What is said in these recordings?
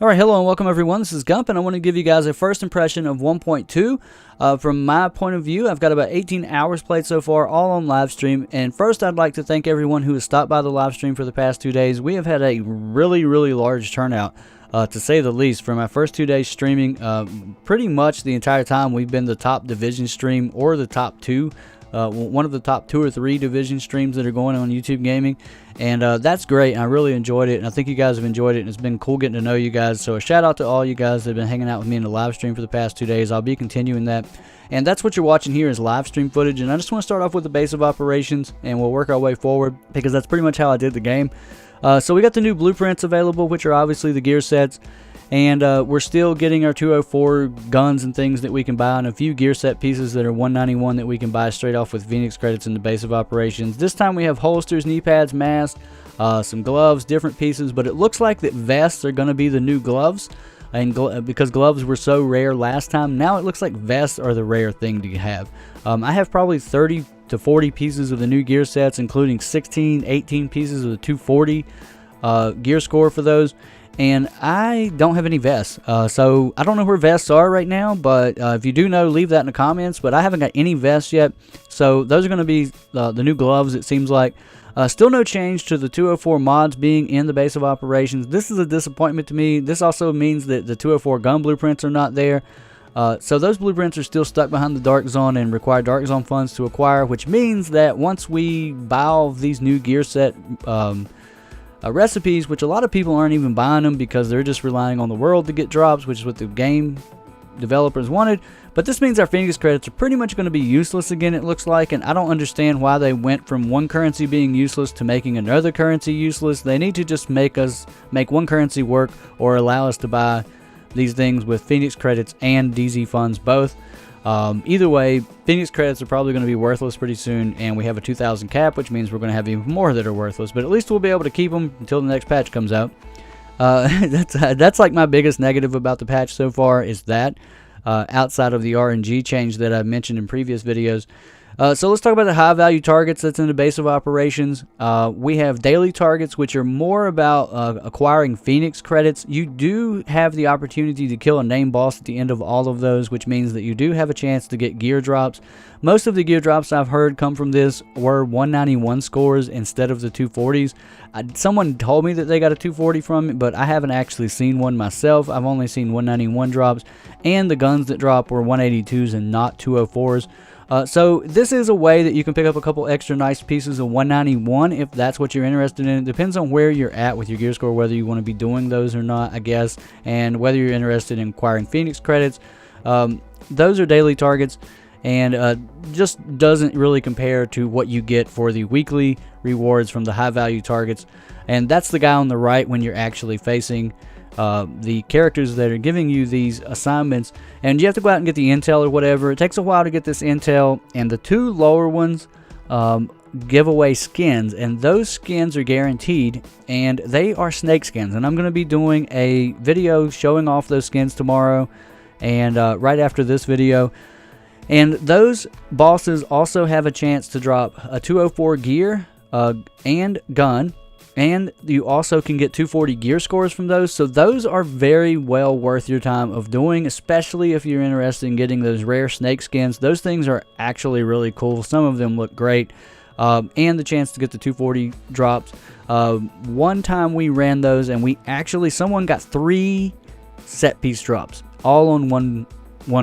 Alright, hello and welcome everyone. This is Gump and I want to give you guys a first impression of 1.2. From my point of view, I've got about 18 hours played so far, all on live stream. And first, I'd like to thank everyone who has stopped by the live stream for the past 2 days. We have had a really large turnout, to say the least. For my first 2 days streaming, pretty much the entire time we've been the top division stream or the top two. One of the top 2 or 3 division streams that are going on YouTube Gaming, and that's great. I really enjoyed it, and I think you guys have enjoyed it, and it's been cool getting to know you guys. So a shout out to all you guys that have been hanging out with me in the live stream for the past 2 days. I'll be continuing that, and that's what you're watching here is live stream footage. And I just want to start off with the base of operations, and we'll work our way forward because that's pretty much how I did the game. So we got the new blueprints available, which are obviously the gear sets. And we're still getting our 204 guns and things that we can buy, and a few gear set pieces that are 191 that we can buy straight off with Phoenix credits in the base of operations. This time we have holsters, knee pads, masks, some gloves, different pieces, but it looks like that vests are going to be the new gloves. And because gloves were so rare last time, now it looks like vests are the rare thing to have. I have probably 30 to 40 pieces of the new gear sets, including 16, 18 pieces of the 240 gear score for those. And I don't have any vests, so I don't know where vests are right now, but if you do know, leave that in the comments. But I haven't got any vests yet, so those are going to be the new gloves, it seems like. Still no change to the 204 mods being in the base of operations. This is a disappointment to me. This also means that the 204 gun blueprints are not there. So those blueprints are still stuck behind the Dark Zone and require Dark Zone funds to acquire, which means that once we buy all of these new gear set recipes, which a lot of people aren't even buying them because they're just relying on the world to get drops, which is what the game developers wanted. But this means our Phoenix credits are pretty much going to be useless again, it looks like, and I don't understand why they went from one currency being useless to making another currency useless. They need to just make one currency work, or allow us to buy these things with Phoenix credits and DZ funds both. Either way, Phoenix credits are probably going to be worthless pretty soon, and we have a 2,000 cap, which means we're going to have even more that are worthless, but at least we'll be able to keep them until the next patch comes out. That's like my biggest negative about the patch so far, is that, outside of the RNG change that I mentioned in previous videos. So let's talk about the high value targets that's in the base of operations. We have daily targets, which are more about acquiring Phoenix credits. You do have the opportunity to kill a named boss at the end of all of those, which means that you do have a chance to get gear drops. Most of the gear drops I've heard come from this were 191 scores instead of the 240s. Someone told me that they got a 240 from it, but I haven't actually seen one myself. I've only seen 191 drops, and the guns that drop were 182s and not 204s. So this is a way that you can pick up a couple extra nice pieces of 191 if that's what you're interested in. It depends on where you're at with your gear score, whether you want to be doing those or not, I guess, and whether you're interested in acquiring Phoenix credits. Those are daily targets, and just doesn't really compare to what you get for the weekly rewards from the high value targets. And that's the guy on the right when you're actually facing the characters that are giving you these assignments, and you have to go out and get the intel or whatever. It takes a while to get this intel, and the 2 lower ones give away skins, and those skins are guaranteed, and they are snake skins. And I'm going to be doing a video showing off those skins tomorrow, and right after this video. And those bosses also have a chance to drop a 204 gear and gun. And you also can get 240 gear scores from those. So those are very well worth your time of doing, especially if you're interested in getting those rare snake skins. Those things are actually really cool. Some of them look great. And the chance to get the 240 drops. One time we ran those, and someone got 3 set piece drops all on one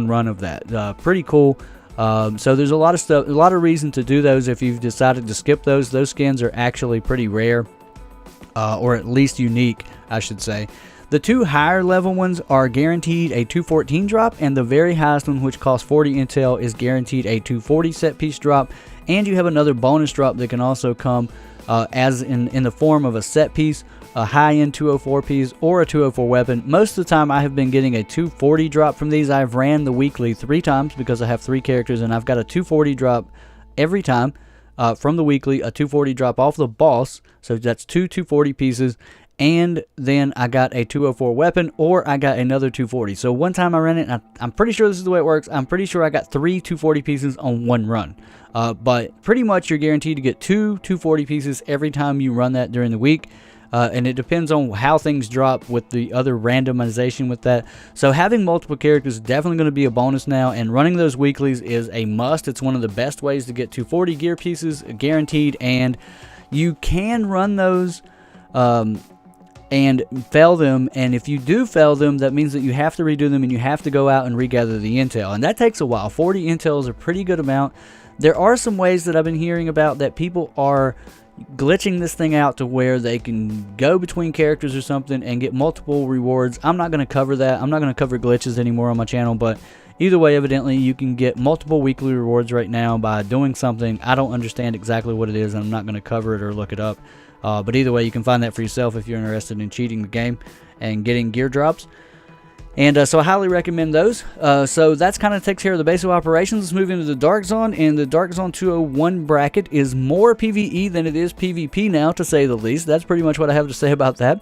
run of that. Pretty cool. So there's a lot of stuff, a lot of reason to do those if you've decided to skip those. Those skins are actually pretty rare. Or at least unique, I should say. The 2 higher level ones are guaranteed a 214 drop, and the very highest one, which costs 40 intel, is guaranteed a 240 set piece drop. And you have another bonus drop that can also come as in the form of a set piece, a high-end 204 piece, or a 204 weapon. Most of the time I have been getting a 240 drop from these. I've ran the weekly 3 times because I have 3 characters, and I've got a 240 drop every time. From the weekly, a 240 drop off the boss, so that's 2 240 pieces, and then I got a 204 weapon, or I got another 240. So one time I ran it, and I'm pretty sure this is the way it works. I'm pretty sure I got 3 240 pieces on one run. But pretty much you're guaranteed to get 2 240 pieces every time you run that during the week. and it depends on how things drop with the other randomization with that. So having multiple characters is definitely going to be a bonus now, and running those weeklies is a must. It's one of the best ways to get 240 gear pieces guaranteed, and you can run those and fail them, and if you do fail them, that means that you have to redo them and you have to go out and regather the intel, and that takes a while. 40 intel is a pretty good amount. There are some ways that I've been hearing about that people are glitching this thing out to where they can go between characters or something and get multiple rewards. I'm not going to cover that. I'm not going to cover glitches anymore on my channel, but either way, evidently you can get multiple weekly rewards right now by doing something. I don't understand exactly what it is, and I'm not going to cover it or look it up, but either way, you can find that for yourself if you're interested in cheating the game and getting gear drops. And so I highly recommend those. So that's kind of takes care of the basic operations. Let's move into the Dark Zone. And the Dark Zone 201 bracket is more PvE than it is PvP now, to say the least. That's pretty much what I have to say about that.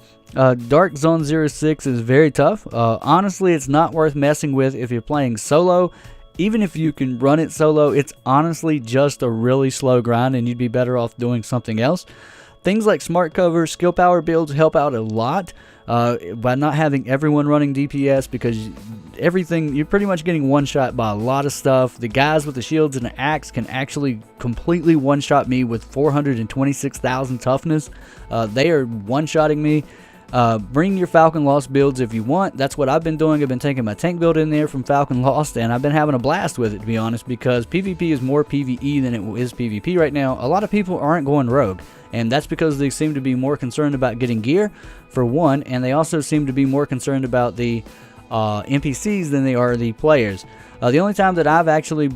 Dark Zone 06 is very tough. Honestly, it's not worth messing with if you're playing solo. Even if you can run it solo, it's honestly just a really slow grind, and you'd be better off doing something else. Things like smart cover, skill power builds help out a lot. By not having everyone running DPS, because everything, you're pretty much getting one-shot by a lot of stuff. The guys with the shields and the axe can actually completely one-shot me with 426,000 toughness. They are one-shotting me. Bring your Falcon Lost builds if you want. That's what I've been doing. I've been taking my tank build in there from Falcon Lost, and I've been having a blast with it, to be honest, because PvP is more PvE than it is PvP right now. A lot of people aren't going rogue, and that's because they seem to be more concerned about getting gear, for one, and they also seem to be more concerned about the NPCs than they are the players. The only time that I've actually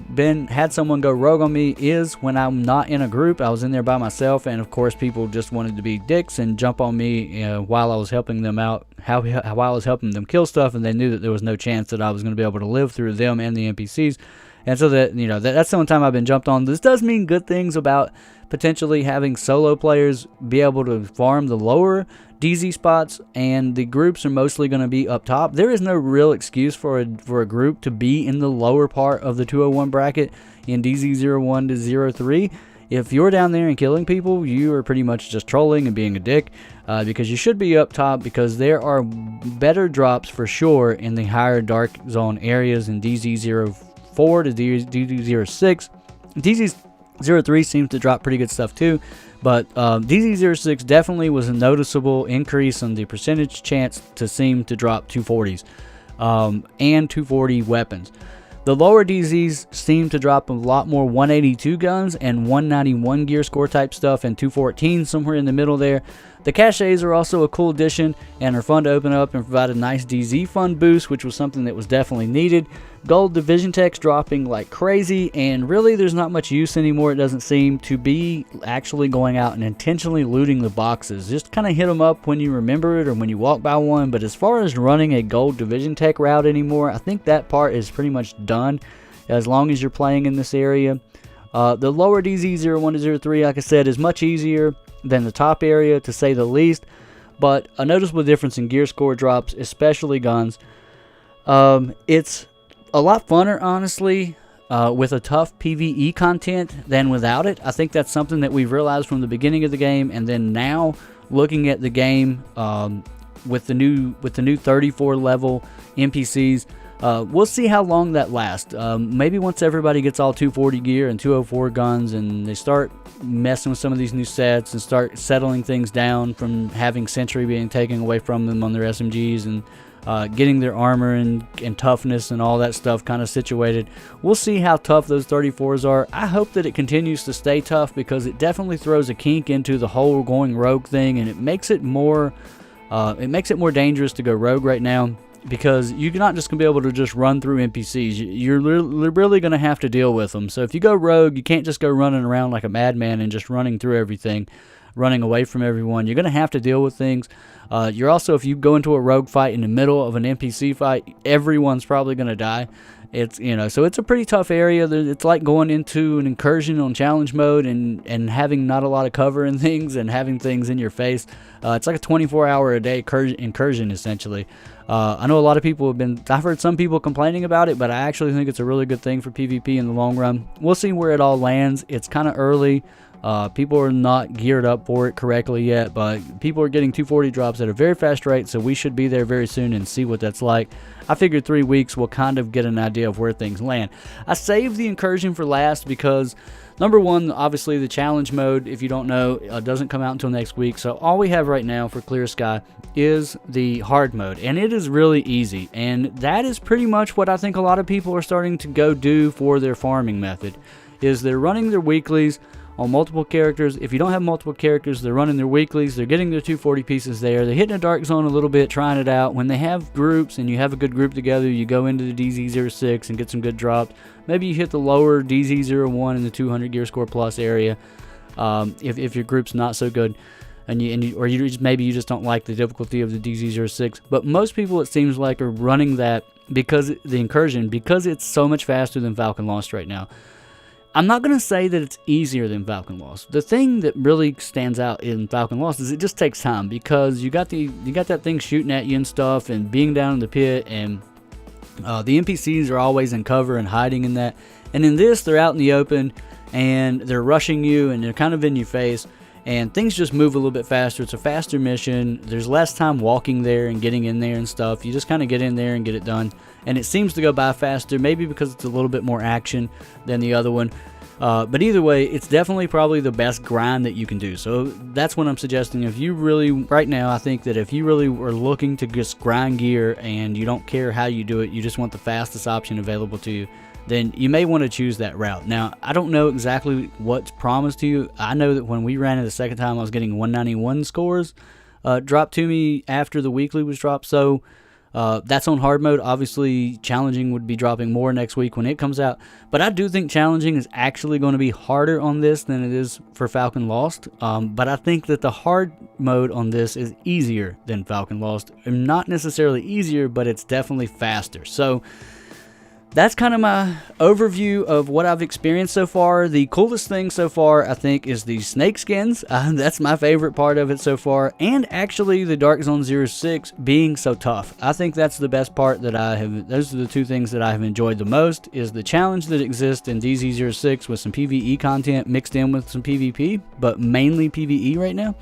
had someone go rogue on me is when I'm not in a group. I was in there by myself, and of course people just wanted to be dicks and jump on me while I was helping them out, while I was helping them kill stuff, and they knew that there was no chance that I was going to be able to live through them and the NPCs. And so that, that's the only time I've been jumped on. This does mean good things about potentially having solo players be able to farm the lower DZ spots, and the groups are mostly going to be up top. There is no real excuse for a group to be in the lower part of the 201 bracket in DZ01 to 03. If you're down there and killing people, you are pretty much just trolling and being a dick, because you should be up top, because there are better drops for sure in the higher Dark Zone areas in DZ04 to DZ06. DZ03 seems to drop pretty good stuff too, but DZ06 definitely was a noticeable increase in the percentage chance to seem to drop 240s and 240 weapons. The lower DZs seem to drop a lot more 182 guns and 191 gear score type stuff, and 214 somewhere in the middle there. The caches are also a cool addition and are fun to open up and provide a nice DZ fun boost, which was something that was definitely needed. Gold division techs dropping like crazy, and really there's not much use anymore, it doesn't seem, to be actually going out and intentionally looting the boxes. Just kind of hit them up when you remember it or when you walk by one, but as far as running a gold division tech route anymore, I think that part is pretty much done as long as you're playing in this area. The lower DZ01 to 03, like I said, is much easier than the top area, to say the least, but a noticeable difference in gear score drops, especially guns. It's a lot funner, honestly, with a tough PvE content than without it. I think that's something that we've realized from the beginning of the game, and then now looking at the game with the new 34 level NPCs. We'll see how long that lasts. Maybe once everybody gets all 240 gear and 204 guns, and they start messing with some of these new sets and start settling things down from having Sentry being taken away from them on their SMGs, and getting their armor and toughness and all that stuff kind of situated. We'll see how tough those 34s are. I hope that it continues to stay tough, because it definitely throws a kink into the whole going rogue thing, and it makes it more dangerous to go rogue right now, because you're not just going to be able to just run through NPCs. You're really going to have to deal with them. So if you go rogue, you can't just go running around like a madman and just running through everything, running away from everyone. You're going to have to deal with things. You're also, if you go into a rogue fight in the middle of an NPC fight, everyone's probably going to die. It's, so it's a pretty tough area. It's like going into an incursion on challenge mode and having not a lot of cover and things, and having things in your face. It's like a 24-hour-a-day incursion, essentially. I know a lot of people I've heard some people complaining about it, but I actually think it's a really good thing for PvP in the long run. We'll see where it all lands. It's kind of early. People are not geared up for it correctly yet, but people are getting 240 drops at a very fast rate, so we should be there very soon and see what that's like. I figured 3 weeks we'll kind of get an idea of where things land. I saved the incursion for last because, number one, obviously the challenge mode, if you don't know, doesn't come out until next week. So all we have right now for Clear Sky is the hard mode, and it is really easy. And that is pretty much what I think a lot of people are starting to go do for their farming method, is they're running their weeklies on multiple characters. If you don't have multiple characters, they're running their weeklies, they're getting their 240 pieces there, they're hitting a dark zone a little bit, trying it out. When they have groups and you have a good group together, you go into the DZ06 and get some good drops. Maybe you hit the lower DZ01 in the 200 gear score plus area, if your group's not so good, maybe you just don't like the difficulty of the DZ06. But most people, it seems like, are running that because the incursion, because it's so much faster than Falcon Lost right now. I'm not going to say that it's easier than Falcon Lost. The thing that really stands out in Falcon Lost is it just takes time, because you got that thing shooting at you and stuff, and being down in the pit, and the NPCs are always in cover and hiding in that. And in this, they're out in the open, and they're rushing you, and they're kind of in your face, and things just move a little bit faster. It's a faster mission. There's less time walking there and getting in there and stuff. You just kind of get in there and get it done. And it seems to go by faster, maybe because it's a little bit more action than the other one. But either way, it's definitely probably the best grind that you can do. So that's what I'm suggesting. If you really, right now, I think that if you really are looking to just grind gear and you don't care how you do it, you just want the fastest option available to you, then you may want to choose that route. Now, I don't know exactly what's promised to you. I know that when we ran it the second time, I was getting 191 scores dropped to me after the weekly was dropped. So that's on hard mode. Obviously, challenging would be dropping more next week when it comes out. But I do think challenging is actually going to be harder on this than it is for Falcon Lost. But I think that the hard mode on this is easier than Falcon Lost. Not necessarily easier, but it's definitely faster. So that's kind of my overview of what I've experienced so far. The coolest thing so far, I think, is the snake skins. That's my favorite part of it so far. And actually, the Dark Zone 06 being so tough. I think that's the best part that I have. Those are the two things that I have enjoyed the most, is the challenge that exists in DZ06 with some PvE content mixed in with some PvP, but mainly PvE right now.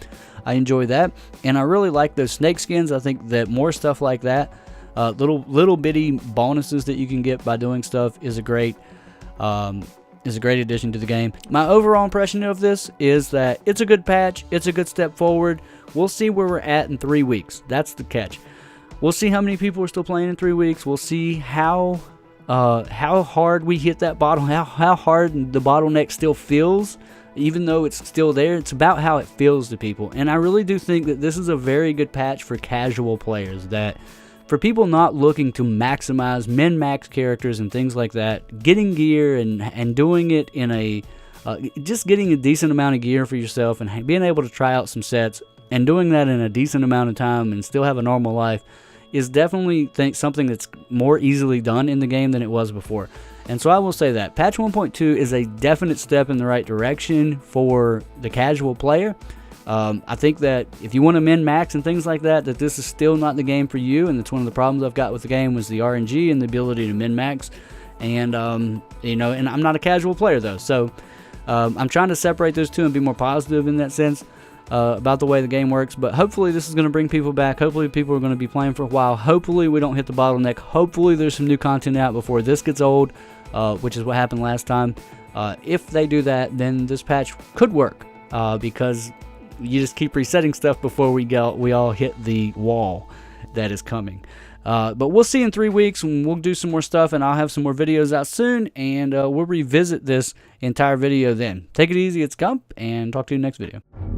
I enjoy that. And I really like those snake skins. I think that more stuff like that, little bitty bonuses that you can get by doing stuff, is a great addition to the game. My overall impression of this is that it's a good patch. It's a good step forward. We'll see where we're at in 3 weeks. That's the catch. We'll see how many people are still playing in 3 weeks. We'll see how hard we hit that bottle, how hard the bottleneck still feels. Even though it's still there, it's about how it feels to people. And I really do think that this is a very good patch for casual players, that for people not looking to maximize min-max characters and things like that, getting gear and doing it in a just getting a decent amount of gear for yourself and being able to try out some sets and doing that in a decent amount of time and still have a normal life is definitely something that's more easily done in the game than it was before. And so I will say that patch 1.2 is a definite step in the right direction for the casual player. I think that if you want to min-max and things like that, that this is still not the game for you, and that's one of the problems I've got with the game, was the RNG and the ability to min-max. And and I'm not a casual player though, so I'm trying to separate those two and be more positive in that sense about the way the game works. But hopefully this is going to bring people back. Hopefully people are going to be playing for a while. Hopefully we don't hit the bottleneck. Hopefully there's some new content out before this gets old, which is what happened last time. If they do that, then this patch could work, because you just keep resetting stuff before we all hit the wall that is coming. But we'll see in 3 weeks, and we'll do some more stuff, and I'll have some more videos out soon, and we'll revisit this entire video then. Take it easy, it's Gump, and talk to you in the next video.